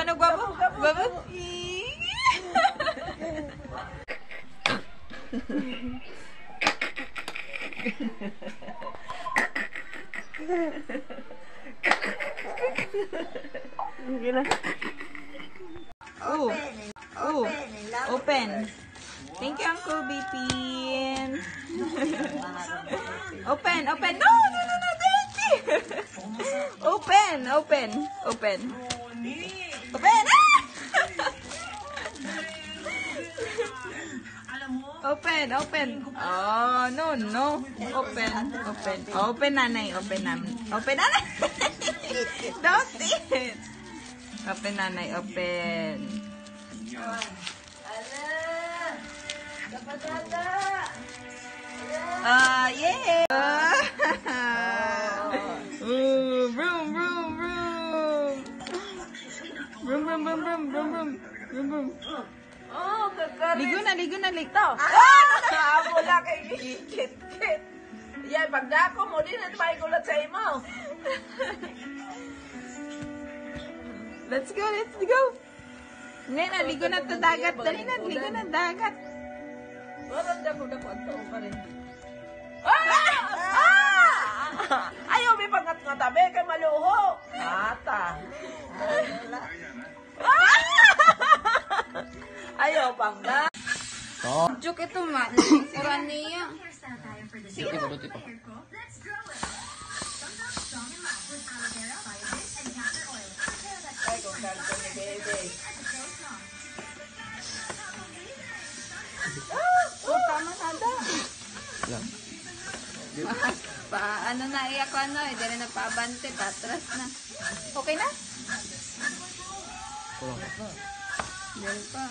Nagwabo? Gwabo? Oh. Oh. Open. Thank you, Uncle Bipin. Open. Open. No, Daddy. Open. Open. Open. Open. Open. Open. Oh, no. Open. Open. Open, Nanay. Open, Nanay. Open, Nanay. Don't eat. Open, Nanay. Open. Yeah. Vroom. Oh, kakaris. Ligo na. Wala kay kit. Yan, pagdako mo, di na tayo gulat sa imo. Let's go. Ngayon, ligo na sa dagat. Dali na, ligo na dagat. Parang dako ang taong pa rin. Ayaw, may pangat-ngatabi kay maluho. Ata. Ayaw, pangga. Joke ito, ma. Uran niya. Sige pa. Ay, kung kalito ni Bebe. Tama nada. Ano na iyak ko hindi na napabante, patras na. Okay na? Kulang pa. Meron pa.